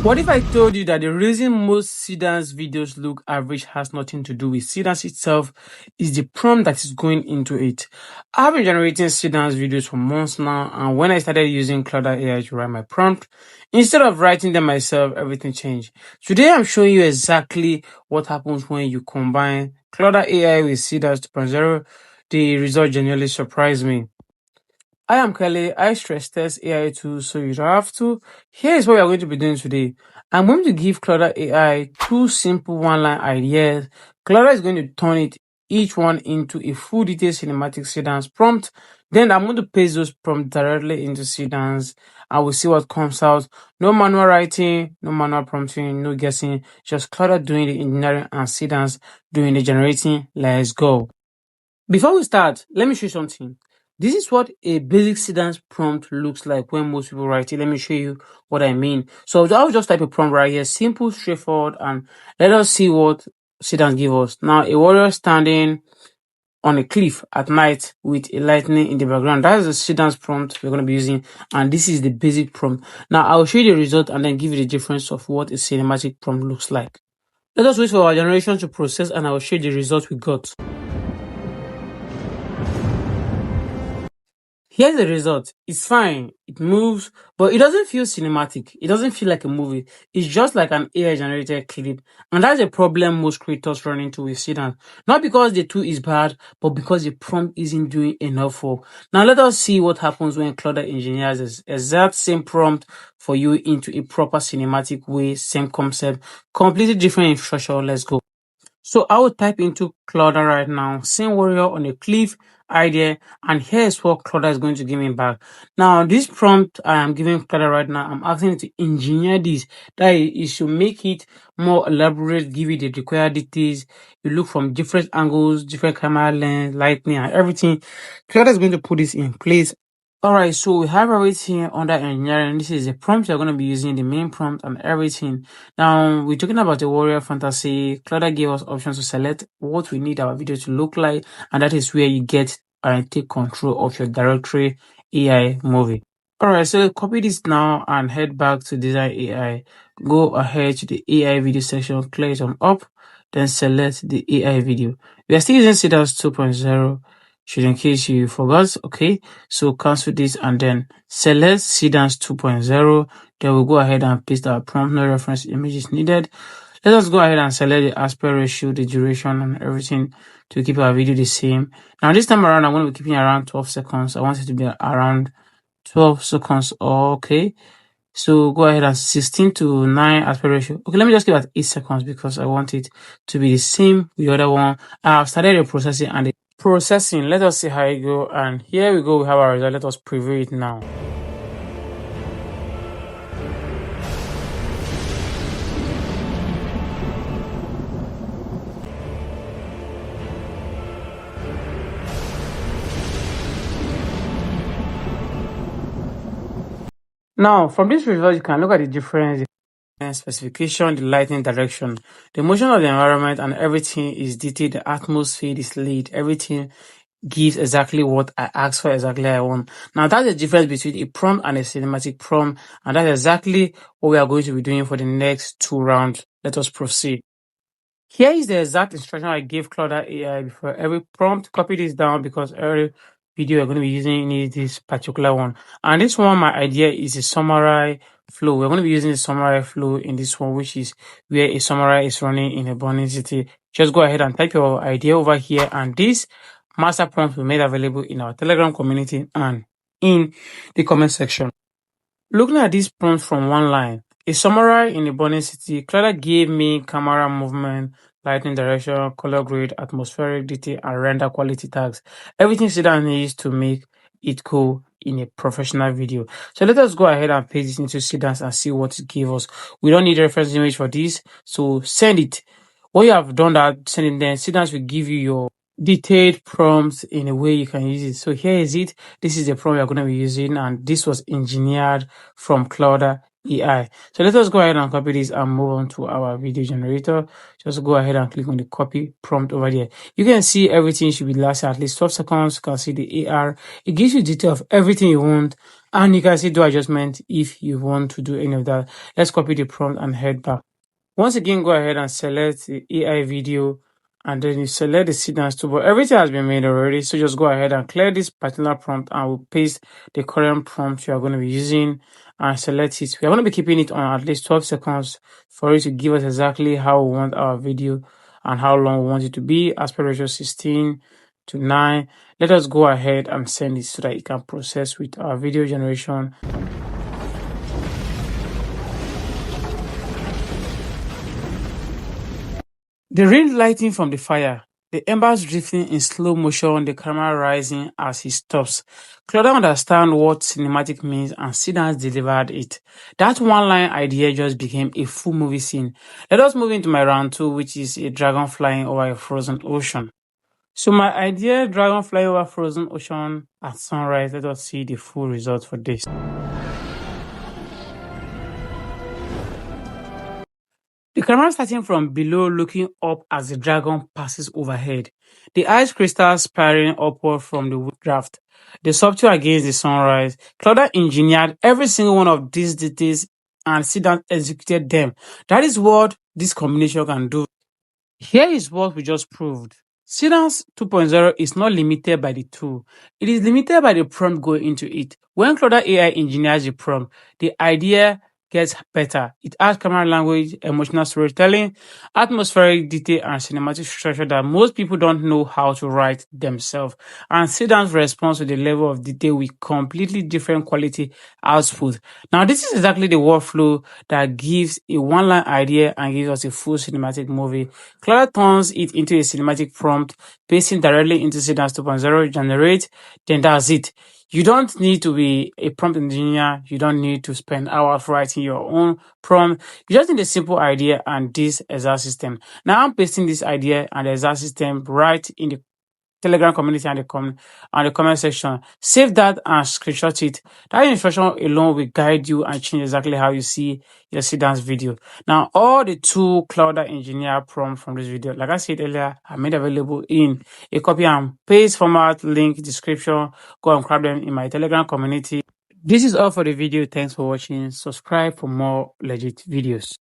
What if I told you that the reason most Seedance videos look average has nothing to do with Seedance itself, is the prompt that is going into it? I've been generating Seedance videos for months now, and when I started using Claude AI to write my prompt, instead of writing them myself, everything changed. Today I'm showing you exactly what happens when you combine Claude AI with Seedance 2.0. The result genuinely surprised me. I am Kelly. I stress test AI tools so you don't have to. Here is what we are going to be doing today. I'm going to give Claude AI two simple one-line ideas. Claude is going to turn each one into a full detailed cinematic Seedance prompt. Then I'm going to paste those prompts directly into Seedance and we'll see what comes out. No manual writing, no manual prompting, no guessing. Just Claude doing the engineering and Seedance doing the generating. Let's go. Before we start, let me show you something. This is what a basic Seedance prompt looks like when most people write it. Let me show you what I mean. So I'll just type a prompt right here, simple, straightforward, and let us see what Seedance gives us. Now, a warrior standing on a cliff at night with a lightning in the background. That's the Seedance prompt we're going to be using, and this is the basic prompt. Now, I'll show you the result and then give you the difference of what a cinematic prompt looks like. Let us wait for our generation to process, and I'll show you the result we got. Here's the result. It's fine. It moves, but it doesn't feel cinematic. It doesn't feel like a movie. It's just like an AI generated clip. And that's a problem most creators run into with Seedance. Not because the tool is bad, but because the prompt isn't doing enough work. Now let us see what happens when Claude engineers the exact same prompt for you into a proper cinematic way, same concept, completely different infrastructure. Let's go. So I will type into Claude right now, Scene Warrior on a cliff idea, and here's what Claude is going to give me back. Now, this prompt I am giving Claude right now, I'm asking it to engineer this. That it should make it more elaborate, give it the required details. You look from different angles, different camera lens, lighting, and everything. Claude is going to put this in place. Alright, so we have everything under engineering. This is the prompt you're going to be using, the main prompt and everything. Now, we're talking about the warrior fantasy. Claude gave us options to select what we need our video to look like, and that is where you get and take control of your directory AI movie. Alright, so copy this now and head back to Design AI. Go ahead to the AI video section, clear it on up, then select the AI video. We are still using Seedance 2.0. Should in case you forgot, okay? So cancel this and then select Seedance 2.0. Then we'll go ahead and paste our prompt. No reference images needed. Let us go ahead and select the aspect ratio, the duration, and everything to keep our video the same. Now this time around, I'm going to be keeping around 12 seconds. I want it to be around 12 seconds. Okay. So go ahead and 16:9 aspect ratio. Okay, let me just give it 8 seconds because I want it to be the same with the other one. I've started the processing and the processing. Let us see how it go. And here we go. We have our result. Let us preview it now. Now, from this result, you can look at the difference, the specification, the lighting direction, the motion of the environment, and everything is detailed. The atmosphere is lit. Everything gives exactly what I asked for, exactly I want. Now, that's the difference between a prompt and a cinematic prompt, and that's exactly what we are going to be doing for the next 2 rounds. Let us proceed. Here is the exact instruction I gave Claude AI before every prompt. Copy this down because every video you're going to be using needs this particular one. And this one, my idea is a summary flow. We're going to be using the summary flow in this one, which is where a summary is running in a burning city. Just go ahead and type your idea over here, and this master prompt will be made available in our Telegram community and in the comment section. Looking at this prompt from one line, a summary in a burning city, Claude gave me camera movement, lighting direction, color grade, atmospheric detail, and render quality tags. Everything Seedance needs to make it go in a professional video. So let us go ahead and paste this into Seedance and see what it gives us. We don't need a reference image for this, so send it. When you have done that, send it, then Seedance will give you your detailed prompts in a way you can use it. So here is it. This is the prompt you're going to be using, and this was engineered from Claude AI. So let us go ahead and copy this and move on to our video generator. Just go ahead and click on the copy prompt over there. You can see everything should be lasting at least 12 seconds. You can see the AR. It gives you detail of everything you want, and you can see do adjustment if you want to do any of that. Let's copy the prompt and head back. Once again, go ahead and select the AI video, and then you select the Seedance 2. But everything has been made already, so just go ahead and clear this particular prompt, and we'll paste the current prompt you are going to be using and select it. We are going to be keeping it on at least 12 seconds for it to give us exactly how we want our video and how long we want it to be, aspect ratio 16:9. Let us go ahead and send it so that it can process with our video generation. The rain lighting from the fire, the embers drifting in slow motion, the camera rising as he stops. Claude understands what cinematic means and Seedance delivered it. That one-line idea just became a full movie scene. Let us move into my round 2, which is a dragon flying over a frozen ocean. So my idea, dragon flying over frozen ocean at sunrise. Let us see the full result for this. The camera starting from below looking up as the dragon passes overhead. The ice crystals spiraling upward from the draft. The subtle against the sunrise. Claude engineered every single one of these details and Seedance executed them. That is what this combination can do. Here is what we just proved. Seedance 2.0 is not limited by the tool. It is limited by the prompt going into it. When Claude AI engineers the prompt, the idea gets better. It adds camera language, emotional storytelling, atmospheric detail, and cinematic structure that most people don't know how to write themselves. And Seedance responds to the level of detail with completely different quality output. Now, this is exactly the workflow that gives a one-line idea and gives us a full cinematic movie. Claude turns it into a cinematic prompt, pasting directly into Seedance 2.0, generate, then that's it. You don't need to be a prompt engineer. You don't need to spend hours writing your own prompt. You just need a simple idea and this exact system. Now I'm pasting this idea and the exact system right in the Telegram community and the comment section. Save that and screenshot it. That instruction alone will guide you and change exactly how you see your Seedance video. Now, all the two Claude engineer prompts from this video, like I said earlier, are made available in a copy and paste format, link, description. Go and grab them in my Telegram community. This is all for the video. Thanks for watching. Subscribe for more legit videos.